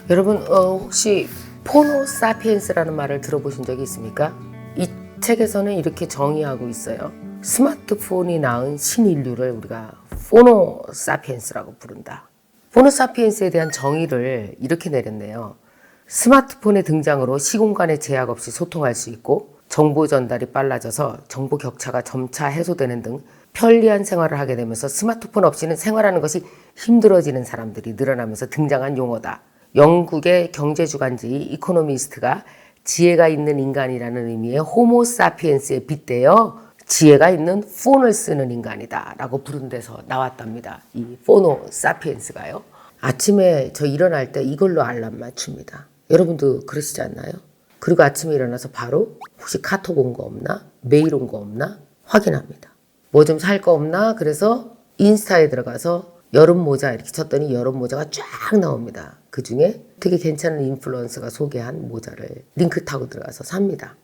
여러분 혹시 포노 사피엔스라는 말을 들어보신 적이 있습니까? 이 책에서는 이렇게 정의하고 있어요. 스마트폰이 낳은 신인류를 우리가 포노 사피엔스라고 부른다. 포노 사피엔스에 대한 정의를 이렇게 내렸네요. 스마트폰의 등장으로 시공간의 제약 없이 소통할 수 있고 정보 전달이 빨라져서 정보 격차가 점차 해소되는 등 편리한 생활을 하게 되면서 스마트폰 없이는 생활하는 것이 힘들어지는 사람들이 늘어나면서 등장한 용어다. 영국의 경제주간지 이코노미스트가 지혜가 있는 인간이라는 의미의 호모 사피엔스에 빗대어 지혜가 있는 폰을 쓰는 인간이다 라고 부른 데서 나왔답니다. 이 포노 사피엔스가요. 아침에 저 일어날 때 이걸로 알람 맞춥니다. 여러분도 그러시지 않나요? 그리고 아침에 일어나서 바로 혹시 카톡 온 거 없나? 메일 온 거 없나? 확인합니다. 뭐 좀 살 거 없나? 그래서 인스타에 들어가서 여름 모자 이렇게 쳤더니 여름 모자가 쫙 나옵니다. 그 중에 되게 괜찮은 인플루언서가 소개한 모자를 링크 타고 들어가서 삽니다.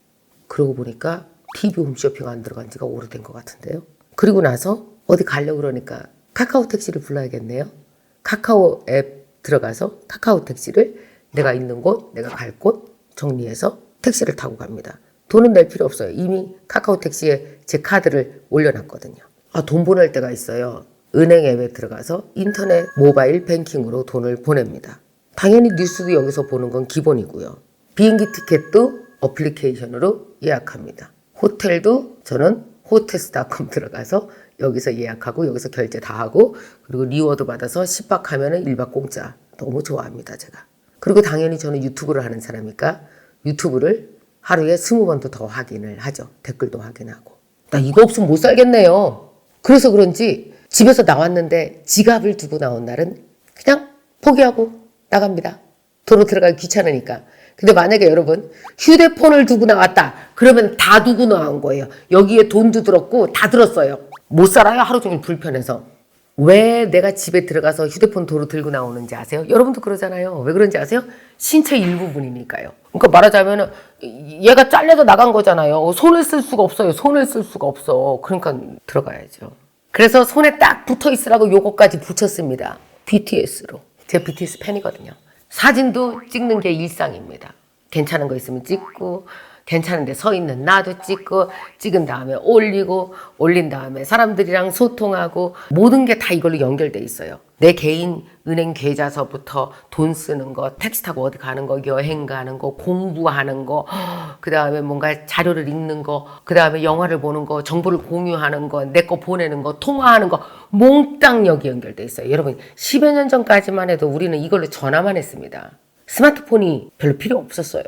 그러고 보니까 TV 홈쇼핑 안 들어간 지가 오래된 것 같은데요. 그리고 나서 어디 가려고 그러니까 카카오 택시를 불러야겠네요. 카카오 앱 들어가서 카카오 택시를 내가 있는 곳, 내가 갈 곳 정리해서 택시를 타고 갑니다. 돈은 낼 필요 없어요. 이미 카카오 택시에 제 카드를 올려놨거든요. 돈 보낼 때가 있어요. 은행 앱에 들어가서 인터넷 모바일 뱅킹으로 돈을 보냅니다. 당연히 뉴스도 여기서 보는 건 기본이고요. 비행기 티켓도 어플리케이션으로 예약합니다. 호텔도 저는 호텔스.com 들어가서 여기서 예약하고 여기서 결제 다 하고 그리고 리워드 받아서 10박 하면은 1박 공짜. 너무 좋아합니다, 제가. 그리고 당연히 저는 유튜브를 하는 사람이니까 유튜브를 하루에 20번도 더 확인을 하죠. 댓글도 확인하고. 나 이거 없으면 못 살겠네요. 그래서 그런지 집에서 나왔는데 지갑을 두고 나온 날은 그냥 포기하고 나갑니다. 도로 들어가기 귀찮으니까. 근데 만약에 여러분 휴대폰을 두고 나왔다. 그러면 다 두고 나온 거예요. 여기에 돈도 들었고 다 들었어요. 못 살아요. 하루 종일 불편해서. 왜 내가 집에 들어가서 휴대폰 도로 들고 나오는지 아세요? 여러분도 그러잖아요. 왜 그런지 아세요? 신체 일부분이니까요. 그러니까 말하자면 얘가 잘려서 나간 거잖아요. 손을 쓸 수가 없어요. 손을 쓸 수가 없어. 그러니까 들어가야죠. 그래서 손에 딱 붙어 있으라고 요거까지 붙였습니다. BTS로. 제가 BTS 팬이거든요. 사진도 찍는 게 일상입니다. 괜찮은 거 있으면 찍고 괜찮은데 서 있는 나도 찍고 찍은 다음에 올리고 올린 다음에 사람들이랑 소통하고 모든 게 다 이걸로 연결돼 있어요. 내 개인 은행 계좌서부터 돈 쓰는 거, 택시 타고 어디 가는 거, 여행 가는 거, 공부하는 거, 그 다음에 뭔가 자료를 읽는 거, 그 다음에 영화를 보는 거, 정보를 공유하는 거, 내 거 보내는 거, 통화하는 거 몽땅 여기 연결돼 있어요. 여러분 10여 년 전까지만 해도 우리는 이걸로 전화만 했습니다. 스마트폰이 별로 필요 없었어요.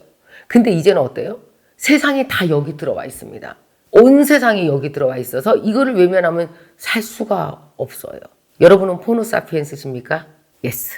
근데 이제는 어때요? 세상이 다 여기 들어와 있습니다. 온 세상이 여기 들어와 있어서 이거를 외면하면 살 수가 없어요. 여러분은 포노사피엔스십니까? 예스.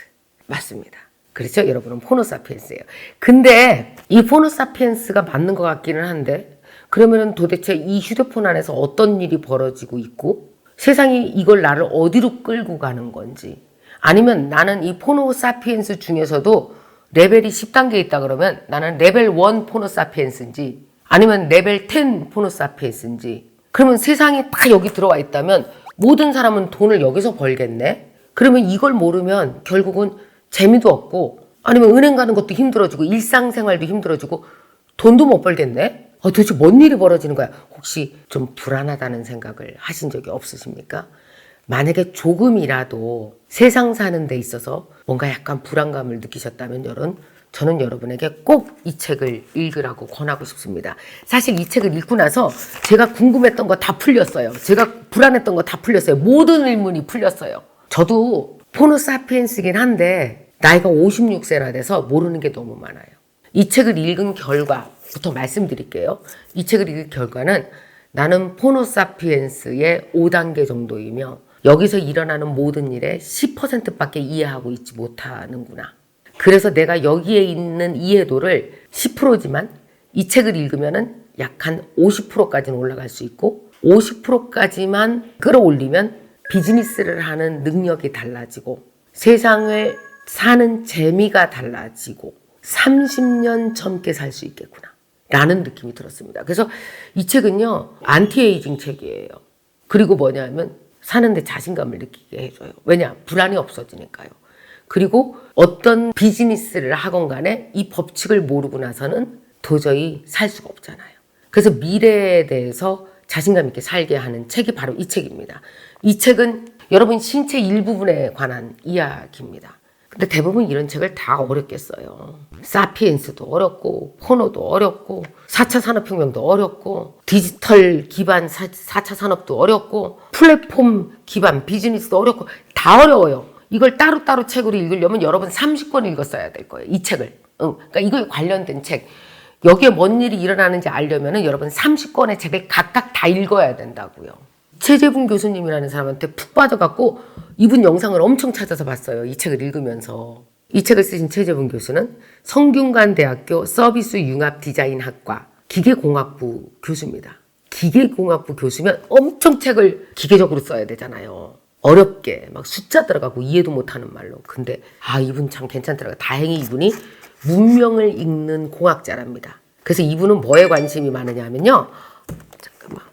맞습니다. 그렇죠? 여러분은 포노사피엔스예요. 근데 이 포노사피엔스가 맞는 것 같기는 한데 그러면은 도대체 이 휴대폰 안에서 어떤 일이 벌어지고 있고 세상이 이걸 나를 어디로 끌고 가는 건지 아니면 나는 이 포노사피엔스 중에서도 레벨이 10단계 있다 그러면 나는 레벨 1 포노사피엔스인지 아니면 레벨 10 포노사피엔스인지 그러면 세상이 다 여기 들어와 있다면 모든 사람은 돈을 여기서 벌겠네? 그러면 이걸 모르면 결국은 재미도 없고 아니면 은행 가는 것도 힘들어지고 일상생활도 힘들어지고 돈도 못 벌겠네? 도대체 뭔 일이 벌어지는 거야? 혹시 좀 불안하다는 생각을 하신 적이 없으십니까? 만약에 조금이라도 세상 사는 데 있어서 뭔가 약간 불안감을 느끼셨다면 저는 여러분에게 꼭 이 책을 읽으라고 권하고 싶습니다. 사실 이 책을 읽고 나서 제가 궁금했던 거 다 풀렸어요. 제가 불안했던 거 다 풀렸어요. 모든 의문이 풀렸어요. 저도 포노사피엔스긴 한데 나이가 56세나 돼서 모르는 게 너무 많아요. 이 책을 읽은 결과부터 말씀드릴게요. 이 책을 읽은 결과는 나는 포노사피엔스의 5단계 정도이며 여기서 일어나는 모든 일의 10%밖에 이해하고 있지 못하는구나. 그래서 내가 여기에 있는 이해도를 10%지만 이 책을 읽으면은 약 한 50%까지는 올라갈 수 있고 50%까지만 끌어올리면 비즈니스를 하는 능력이 달라지고 세상을 사는 재미가 달라지고 30년 젊게 살 수 있겠구나 라는 느낌이 들었습니다. 그래서 이 책은요 안티에이징 책이에요. 그리고 뭐냐면 사는데 자신감을 느끼게 해줘요. 왜냐? 불안이 없어지니까요. 그리고 어떤 비즈니스를 하건 간에 이 법칙을 모르고 나서는 도저히 살 수가 없잖아요. 그래서 미래에 대해서 자신감 있게 살게 하는 책이 바로 이 책입니다. 이 책은 여러분 신체 일부분에 관한 이야기입니다. 근데 대부분 이런 책을 다 어렵게 써요. 사피엔스도 어렵고 포노도 어렵고 4차 산업혁명도 어렵고 디지털 기반 4차 산업도 어렵고 플랫폼 기반 비즈니스도 어렵고 다 어려워요. 이걸 따로따로 책으로 읽으려면 여러분 30권 읽었어야 될 거예요. 이 책을. 그러니까 이거에 관련된 책. 여기에 뭔 일이 일어나는지 알려면 여러분 30권의 책을 각각 다 읽어야 된다고요. 최재분 교수님이라는 사람한테 푹 빠져갖고 이분 영상을 엄청 찾아서 봤어요. 이 책을 읽으면서. 이 책을 쓰신 최재분 교수는 성균관대학교 서비스 융합 디자인학과 기계공학부 교수입니다. 기계공학부 교수면 엄청 책을 기계적으로 써야 되잖아요. 어렵게 막 숫자 들어가고 이해도 못하는 말로. 근데 이분 참 괜찮더라고요. 다행히 이분이 문명을 읽는 공학자랍니다. 그래서 이분은 뭐에 관심이 많으냐 하면요. 잠깐만.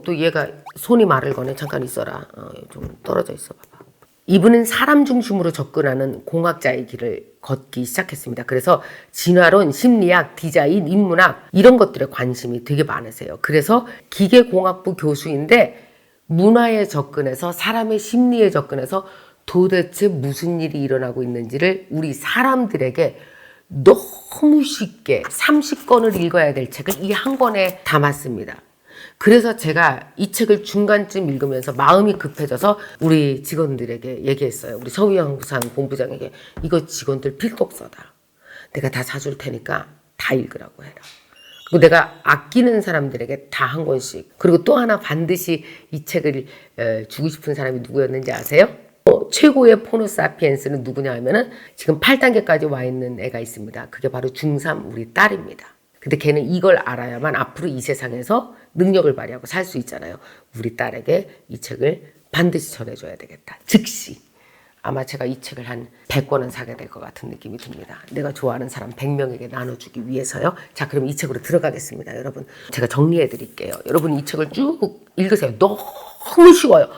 또 얘가 손이 말을 거네. 잠깐 있어라. 좀 떨어져 있어 봐봐. 이분은 사람 중심으로 접근하는 공학자의 길을 걷기 시작했습니다. 그래서 진화론, 심리학, 디자인, 인문학 이런 것들에 관심이 되게 많으세요. 그래서 기계공학부 교수인데 문화에 접근해서 사람의 심리에 접근해서 도대체 무슨 일이 일어나고 있는지를 우리 사람들에게 너무 쉽게 30권을 읽어야 될 책을 이 한 권에 담았습니다. 그래서 제가 이 책을 중간쯤 읽으면서 마음이 급해져서 우리 직원들에게 얘기했어요. 우리 서유영부산 본부장에게 이거 직원들 필독서다. 내가 다 사줄 테니까 다 읽으라고 해라. 그리고 내가 아끼는 사람들에게 다 한 권씩. 그리고 또 하나 반드시 이 책을 주고 싶은 사람이 누구였는지 아세요? 최고의 포노 사피엔스는 누구냐 하면은 지금 8단계까지 와 있는 애가 있습니다. 그게 바로 중3 우리 딸입니다. 근데 걔는 이걸 알아야만 앞으로 이 세상에서 능력을 발휘하고 살 수 있잖아요. 우리 딸에게 이 책을 반드시 전해줘야 되겠다. 즉시. 아마 제가 이 책을 한 100권은 사게 될 것 같은 느낌이 듭니다. 내가 좋아하는 사람 100명에게 나눠주기 위해서요. 자, 그럼 이 책으로 들어가겠습니다. 여러분, 제가 정리해 드릴게요. 여러분 이 책을 쭉 읽으세요. 너무 쉬워요.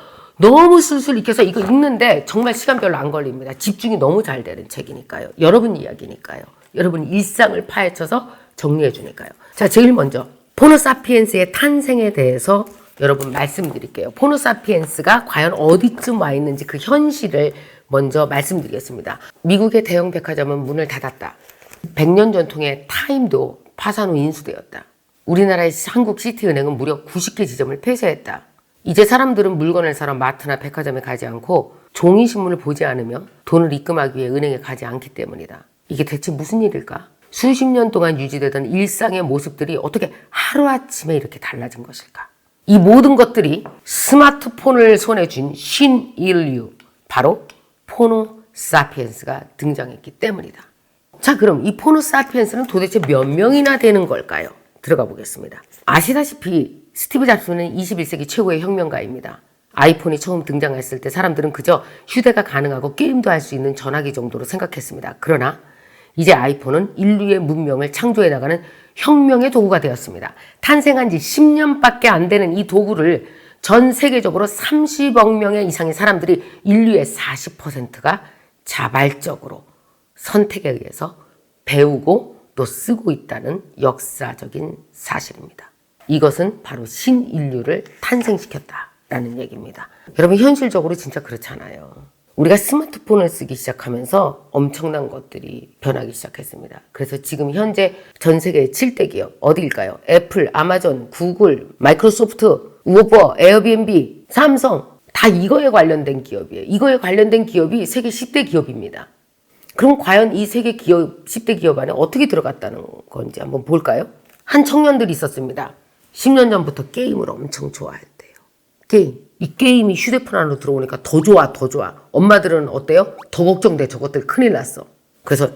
너무 술술 익혀서 이거 읽는데 정말 시간 별로 안 걸립니다. 집중이 너무 잘 되는 책이니까요. 여러분 이야기니까요. 여러분 일상을 파헤쳐서 정리해 주니까요. 자, 제일 먼저 포노사피엔스의 탄생에 대해서 여러분 말씀드릴게요. 포노사피엔스가 과연 어디쯤 와 있는지 그 현실을 먼저 말씀드리겠습니다. 미국의 대형 백화점은 문을 닫았다. 100년 전통의 타임도 파산 후 인수되었다. 우리나라의 한국시티은행은 무려 90개 지점을 폐쇄했다. 이제 사람들은 물건을 사러 마트나 백화점에 가지 않고 종이신문을 보지 않으며 돈을 입금하기 위해 은행에 가지 않기 때문이다. 이게 대체 무슨 일일까? 수십 년 동안 유지되던 일상의 모습들이 어떻게 하루아침에 이렇게 달라진 것일까? 이 모든 것들이 스마트폰을 손에 쥔 신인류, 바로 포노사피엔스가 등장했기 때문이다. 자, 그럼 이 포노사피엔스는 도대체 몇 명이나 되는 걸까요? 들어가 보겠습니다. 아시다시피 스티브 잡스는 21세기 최고의 혁명가입니다. 아이폰이 처음 등장했을 때 사람들은 그저 휴대가 가능하고 게임도 할 수 있는 전화기 정도로 생각했습니다. 그러나 이제 아이폰은 인류의 문명을 창조해 나가는 혁명의 도구가 되었습니다. 탄생한 지 10년밖에 안 되는 이 도구를 전 세계적으로 30억 명의 이상의 사람들이 인류의 40%가 자발적으로 선택에 의해서 배우고 또 쓰고 있다는 역사적인 사실입니다. 이것은 바로 신인류를 탄생시켰다라는 얘기입니다. 여러분 현실적으로 진짜 그렇잖아요. 우리가 스마트폰을 쓰기 시작하면서 엄청난 것들이 변하기 시작했습니다. 그래서 지금 현재 전 세계의 7대 기업 어디일까요? 애플, 아마존, 구글, 마이크로소프트, 우버, 에어비앤비, 삼성 다 이거에 관련된 기업이에요. 이거에 관련된 기업이 세계 10대 기업입니다. 그럼 과연 이 세계 기업 10대 기업 안에 어떻게 들어갔다는 건지 한번 볼까요? 한 청년들이 있었습니다. 10년 전부터 게임을 엄청 좋아했대요. 게임. 이 게임이 휴대폰 안으로 들어오니까 더 좋아, 더 좋아. 엄마들은 어때요? 더 걱정돼. 저것들 큰일 났어. 그래서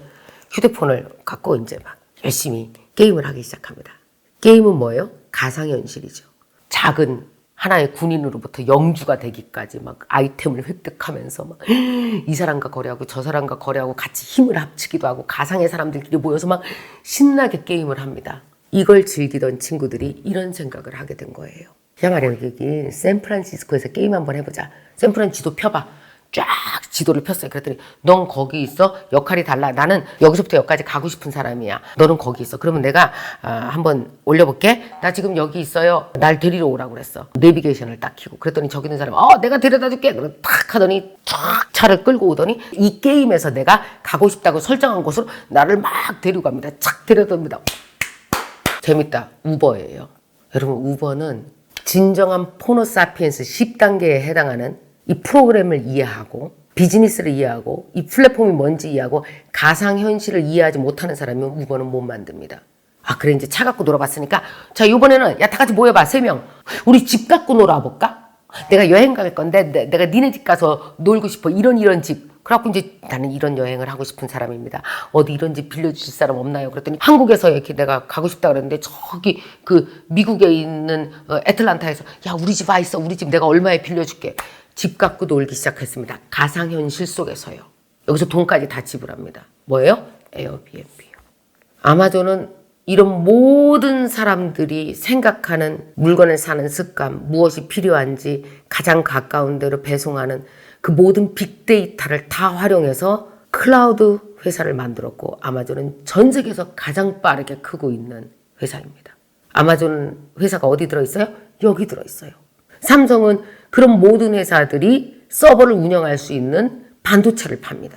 휴대폰을 갖고 이제 막 열심히 게임을 하기 시작합니다. 게임은 뭐예요? 가상현실이죠. 작은 하나의 군인으로부터 영주가 되기까지 막 아이템을 획득하면서 막 이 사람과 거래하고 저 사람과 거래하고 같이 힘을 합치기도 하고 가상의 사람들끼리 모여서 막 신나게 게임을 합니다. 이걸 즐기던 친구들이 이런 생각을 하게 된 거예요. 야 말이야, 여기 샌프란시스코에서 게임 한번 해보자. 샌프란 지도 펴봐. 쫙 지도를 폈어요. 그랬더니 넌 거기 있어. 역할이 달라. 나는 여기서부터 여기까지 가고 싶은 사람이야. 너는 거기 있어. 그러면 내가 한번 올려볼게. 나 지금 여기 있어요. 날 데리러 오라고 그랬어. 내비게이션을 딱 켜고. 그랬더니 저기 있는 사람이 내가 데려다 줄게. 그래서 탁 하더니 탁 차를 끌고 오더니 이 게임에서 내가 가고 싶다고 설정한 곳으로 나를 막 데리고 갑니다. 착 데려다옵니다. 재밌다. 우버예요. 여러분 우버는 진정한 포노사피엔스 10단계에 해당하는 이 프로그램을 이해하고 비즈니스를 이해하고 이 플랫폼이 뭔지 이해하고 가상현실을 이해하지 못하는 사람이면 우버는 못 만듭니다. 그래 이제 차 갖고 놀아봤으니까 자 이번에는 야 다 같이 모여봐 3명 우리 집 갖고 놀아볼까? 내가 여행 갈 건데 내가 니네 집 가서 놀고 싶어 이런 집 그래갖고 이제 나는 이런 여행을 하고 싶은 사람입니다. 어디 이런 집 빌려주실 사람 없나요? 그랬더니 한국에서 이렇게 내가 가고 싶다 그랬는데 저기 그 미국에 있는 애틀란타에서 야 우리 집 와 있어 우리 집 내가 얼마에 빌려줄게. 집 갖고 놀기 시작했습니다. 가상현실 속에서요. 여기서 돈까지 다 지불합니다. 뭐예요? 에어비앤비요. 아마존은 이런 모든 사람들이 생각하는 물건을 사는 습관, 무엇이 필요한지 가장 가까운 데로 배송하는 그 모든 빅데이터를 다 활용해서 클라우드 회사를 만들었고 아마존은 전 세계에서 가장 빠르게 크고 있는 회사입니다. 아마존 회사가 어디 들어있어요? 여기 들어있어요. 삼성은 그런 모든 회사들이 서버를 운영할 수 있는 반도체를 팝니다.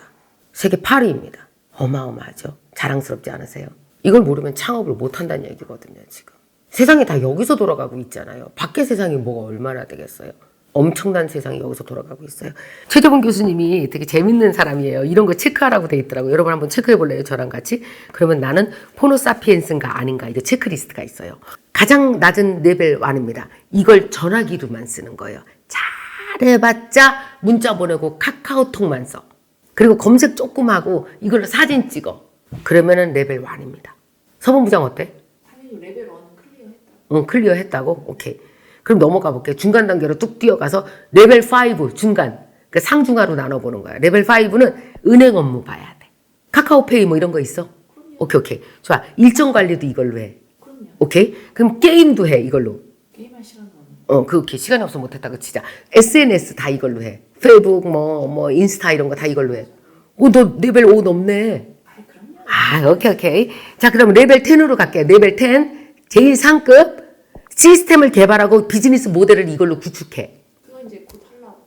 세계 8위입니다. 어마어마하죠. 자랑스럽지 않으세요? 이걸 모르면 창업을 못한다는 얘기거든요. 지금 세상이 다 여기서 돌아가고 있잖아요. 밖에 세상이 뭐가 얼마나 되겠어요. 엄청난 세상이 여기서 돌아가고 있어요. 최재본 교수님이 되게 재밌는 사람이에요. 이런 거 체크하라고 돼 있더라고요. 여러분 한번 체크해 볼래요? 저랑 같이? 그러면 나는 포노사피엔스인가 아닌가 이거 체크리스트가 있어요. 가장 낮은 레벨 1입니다. 이걸 전화기로만 쓰는 거예요. 잘해봤자 문자 보내고 카카오톡만 써. 그리고 검색 조금 하고 이걸로 사진 찍어. 그러면은 레벨 1입니다. 서본부장 어때? 당연히 레벨 1은 클리어했다. 응, 클리어했다고? 오케이. 그럼 넘어가 볼게요. 중간 단계로 뚝 뛰어가서 레벨 5 중간. 그러니까 상중하로 나눠보는 거야. 레벨 5는 은행 업무 봐야 돼. 카카오페이 뭐 이런 거 있어? 그럼요. 오케이. 좋아. 일정 관리도 이걸로 해. 그럼요. 오케이. 그럼 게임도 해. 이걸로. 게임할 시간은 없는. 그렇게 시간이 없어 못했다. 그 진짜. SNS 다 이걸로 해. 페이북 뭐 인스타 이런 거 다 이걸로 해. 너 레벨 5 넘네. 그럼요. 오케이. 자, 그럼 레벨 10으로 갈게요. 레벨 10. 제일 상급. 시스템을 개발하고 비즈니스 모델을 이걸로 구축해. 그거 이제 곧 하려고.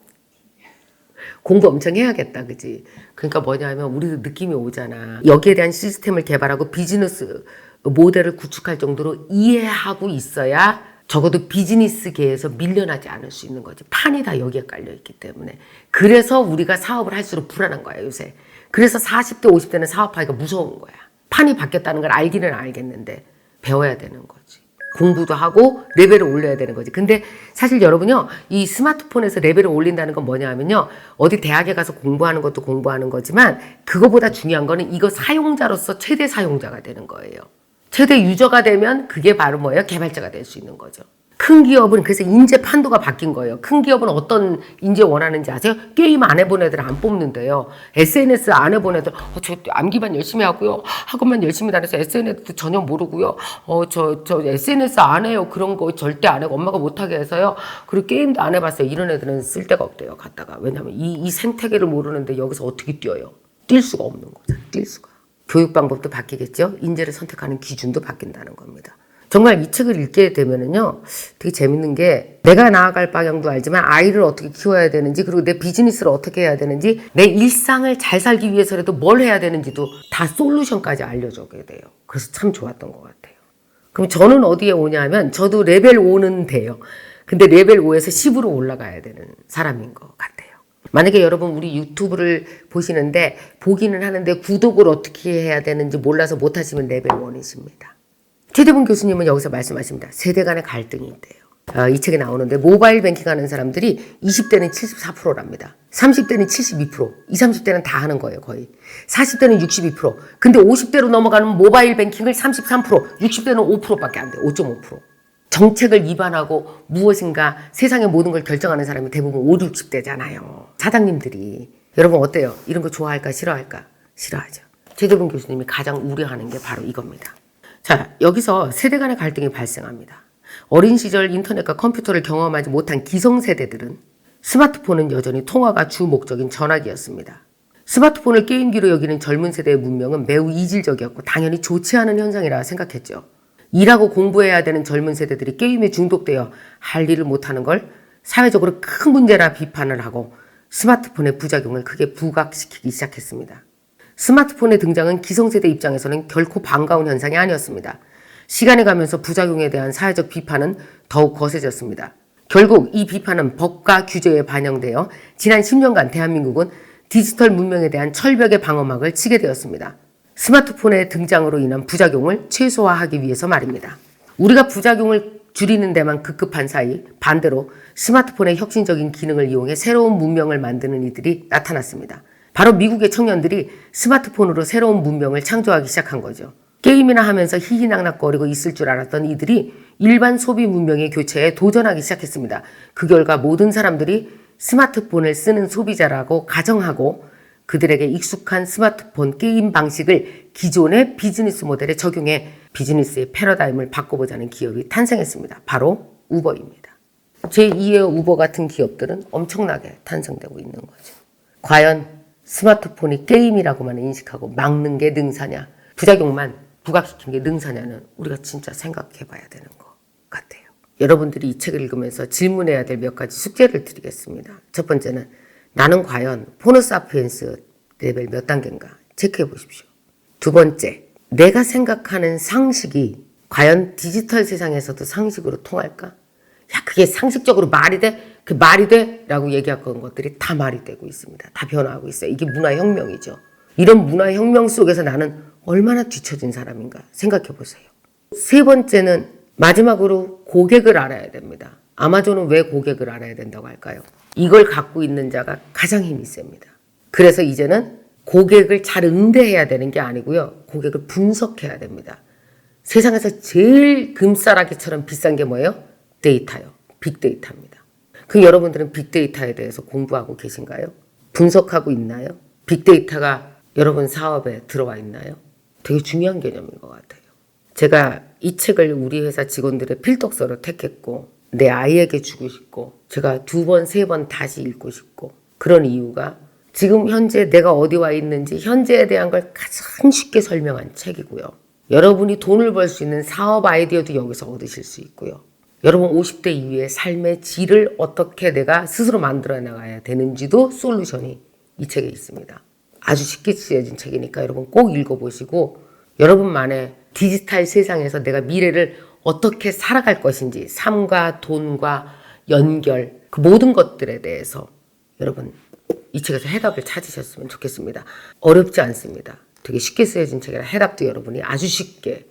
공부 엄청 해야겠다. 그지? 그러니까 뭐냐면 우리도 느낌이 오잖아. 여기에 대한 시스템을 개발하고 비즈니스 모델을 구축할 정도로 이해하고 있어야 적어도 비즈니스계에서 밀려나지 않을 수 있는 거지. 판이 다 여기에 깔려있기 때문에. 그래서 우리가 사업을 할수록 불안한 거야 요새. 그래서 40대 50대는 사업하기가 무서운 거야. 판이 바뀌었다는 걸 알기는 알겠는데 배워야 되는 거지. 공부도 하고 레벨을 올려야 되는 거지. 근데 사실 여러분요, 이 스마트폰에서 레벨을 올린다는 건 뭐냐 하면요, 어디 대학에 가서 공부하는 것도 공부하는 거지만 그거보다 중요한 거는 이거 사용자로서 최대 사용자가 되는 거예요. 최대 유저가 되면 그게 바로 뭐예요? 개발자가 될 수 있는 거죠. 큰 기업은 그래서 인재 판도가 바뀐 거예요. 큰 기업은 어떤 인재 원하는지 아세요? 게임 안 해본 애들 안 뽑는데요. SNS 안 해본 애들 저 암기만 열심히 하고요. 학원만 열심히 다녀서 SNS 전혀 모르고요. 저 SNS 안 해요. 그런 거 절대 안 해요. 엄마가 못하게 해서요. 그리고 게임도 안 해봤어요. 이런 애들은 쓸 데가 없대요. 갔다가. 왜냐면 이 생태계를 모르는데 여기서 어떻게 뛰어요? 뛸 수가 없는 거죠. 뛸 수가. 교육 방법도 바뀌겠죠. 인재를 선택하는 기준도 바뀐다는 겁니다. 정말 이 책을 읽게 되면은요, 되게 재밌는 게 내가 나아갈 방향도 알지만 아이를 어떻게 키워야 되는지, 그리고 내 비즈니스를 어떻게 해야 되는지, 내 일상을 잘 살기 위해서라도 뭘 해야 되는지도 다 솔루션까지 알려주게 돼요. 그래서 참 좋았던 것 같아요. 그럼 저는 어디에 오냐면 저도 레벨 5는 돼요. 근데 레벨 5에서 10으로 올라가야 되는 사람인 것 같아요. 만약에 여러분 우리 유튜브를 보시는데 보기는 하는데 구독을 어떻게 해야 되는지 몰라서 못하시면 레벨 1이십니다. 최재본 교수님은 여기서 말씀하십니다. 세대 간의 갈등이 있대요. 이 책에 나오는데 모바일 뱅킹 하는 사람들이 20대는 74%랍니다. 30대는 72%, 20, 30대는 다 하는 거예요, 거의. 40대는 62%. 근데 50대로 넘어가는 모바일 뱅킹을 33%, 60대는 5%밖에 안 돼요. 5.5%. 정책을 위반하고 무엇인가 세상의 모든 걸 결정하는 사람이 대부분 5, 60대잖아요. 사장님들이. 여러분 어때요? 이런 거 좋아할까 싫어할까? 싫어하죠. 최재본 교수님이 가장 우려하는 게 바로 이겁니다. 자, 여기서 세대 간의 갈등이 발생합니다. 어린 시절 인터넷과 컴퓨터를 경험하지 못한 기성세대들은 스마트폰은 여전히 통화가 주 목적인 전화기였습니다. 스마트폰을 게임기로 여기는 젊은 세대의 문명은 매우 이질적이었고 당연히 좋지 않은 현상이라 생각했죠. 일하고 공부해야 되는 젊은 세대들이 게임에 중독되어 할 일을 못하는 걸 사회적으로 큰 문제라 비판을 하고 스마트폰의 부작용을 크게 부각시키기 시작했습니다. 스마트폰의 등장은 기성세대 입장에서는 결코 반가운 현상이 아니었습니다. 시간이 가면서 부작용에 대한 사회적 비판은 더욱 거세졌습니다. 결국 이 비판은 법과 규제에 반영되어 지난 10년간 대한민국은 디지털 문명에 대한 철벽의 방어막을 치게 되었습니다. 스마트폰의 등장으로 인한 부작용을 최소화하기 위해서 말입니다. 우리가 부작용을 줄이는 데만 급급한 사이 반대로 스마트폰의 혁신적인 기능을 이용해 새로운 문명을 만드는 이들이 나타났습니다. 바로 미국의 청년들이 스마트폰으로 새로운 문명을 창조하기 시작한 거죠. 게임이나 하면서 희희낙낙거리고 있을 줄 알았던 이들이 일반 소비 문명의 교체에 도전하기 시작했습니다. 그 결과 모든 사람들이 스마트폰을 쓰는 소비자라고 가정하고 그들에게 익숙한 스마트폰 게임 방식을 기존의 비즈니스 모델에 적용해 비즈니스의 패러다임을 바꿔보자는 기업이 탄생했습니다. 바로 우버입니다. 제2의 우버 같은 기업들은 엄청나게 탄생되고 있는 거죠. 과연 스마트폰이 게임이라고만 인식하고 막는 게 능사냐, 부작용만 부각시킨 게 능사냐는 우리가 진짜 생각해 봐야 되는 것 같아요. 여러분들이 이 책을 읽으면서 질문해야 될 몇 가지 숙제를 드리겠습니다. 첫 번째는 나는 과연 포노사피엔스 레벨 몇 단계인가 체크해 보십시오. 두 번째, 내가 생각하는 상식이 과연 디지털 세상에서도 상식으로 통할까? 야, 그게 상식적으로 말이 돼? 그 말이 돼? 라고 얘기했던 것들이 다 말이 되고 있습니다. 다 변화하고 있어요. 이게 문화혁명이죠. 이런 문화혁명 속에서 나는 얼마나 뒤처진 사람인가 생각해 보세요. 세 번째는 마지막으로 고객을 알아야 됩니다. 아마존은 왜 고객을 알아야 된다고 할까요? 이걸 갖고 있는 자가 가장 힘이 셉니다. 그래서 이제는 고객을 잘 응대해야 되는 게 아니고요. 고객을 분석해야 됩니다. 세상에서 제일 금싸라기처럼 비싼 게 뭐예요? 데이터요. 빅데이터입니다. 그럼 여러분들은 빅데이터에 대해서 공부하고 계신가요? 분석하고 있나요? 빅데이터가 여러분 사업에 들어와 있나요? 되게 중요한 개념인 것 같아요. 제가 이 책을 우리 회사 직원들의 필독서로 택했고 내 아이에게 주고 싶고 제가 2번, 3번 다시 읽고 싶고 그런 이유가 지금 현재 내가 어디 와 있는지 현재에 대한 걸 가장 쉽게 설명한 책이고요. 여러분이 돈을 벌 수 있는 사업 아이디어도 여기서 얻으실 수 있고요. 여러분 50대 이후의 삶의 질을 어떻게 내가 스스로 만들어 나가야 되는지도 솔루션이 이 책에 있습니다. 아주 쉽게 쓰여진 책이니까 여러분 꼭 읽어보시고 여러분만의 디지털 세상에서 내가 미래를 어떻게 살아갈 것인지 삶과 돈과 연결 그 모든 것들에 대해서 여러분 이 책에서 해답을 찾으셨으면 좋겠습니다. 어렵지 않습니다. 되게 쉽게 쓰여진 책이라 해답도 여러분이 아주 쉽게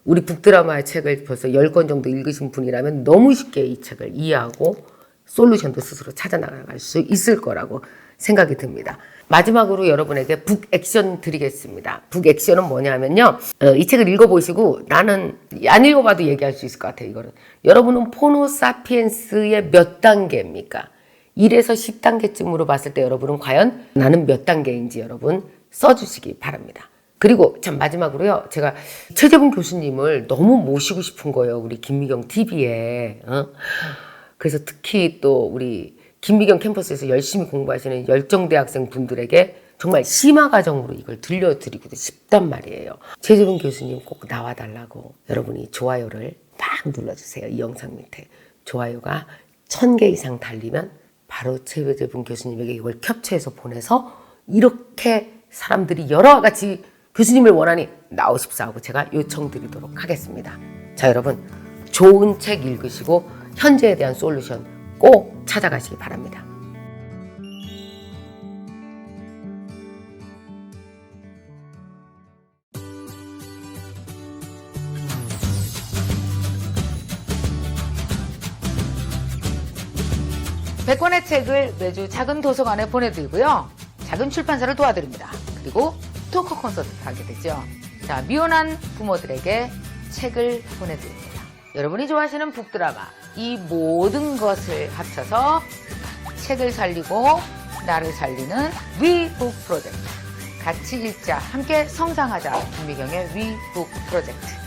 우리 북드라마의 책을 벌써 10권 정도 읽으신 분이라면 너무 쉽게 이 책을 이해하고 솔루션도 스스로 찾아나갈 수 있을 거라고 생각이 듭니다. 마지막으로 여러분에게 북액션 드리겠습니다. 북액션은 뭐냐면요. 이 책을 읽어보시고 나는 안 읽어봐도 얘기할 수 있을 것 같아요. 이거는. 여러분은 포노사피엔스의 몇 단계입니까? 1에서 10단계쯤으로 봤을 때 여러분은 과연 나는 몇 단계인지 여러분 써주시기 바랍니다. 그리고 참 마지막으로요. 제가 최재분 교수님을 너무 모시고 싶은 거예요. 우리 김미경 TV에. 그래서 특히 또 우리 김미경 캠퍼스에서 열심히 공부하시는 열정대학생 분들에게 정말 심화과정으로 이걸 들려드리고 싶단 말이에요. 최재분 교수님 꼭 나와달라고 여러분이 좋아요를 막 눌러주세요. 이 영상 밑에 좋아요가 1000개 이상 달리면 바로 최재분 교수님에게 이걸 캡처해서 보내서 이렇게 사람들이 여러 가지 교수님을 원하니 나오십사 하고 제가 요청드리도록 하겠습니다. 자, 여러분 좋은 책 읽으시고 현재에 대한 솔루션 꼭 찾아가시기 바랍니다. 백권의 책을 매주 작은 도서관에 보내드리고요. 작은 출판사를 도와드립니다. 그리고 토크 콘서트를 하게 되죠. 자, 미혼한 부모들에게 책을 보내드립니다. 여러분이 좋아하시는 북드라마 이 모든 것을 합쳐서 책을 살리고 나를 살리는 위북 프로젝트. 같이 읽자 함께 성장하자 김미경의 위북 프로젝트.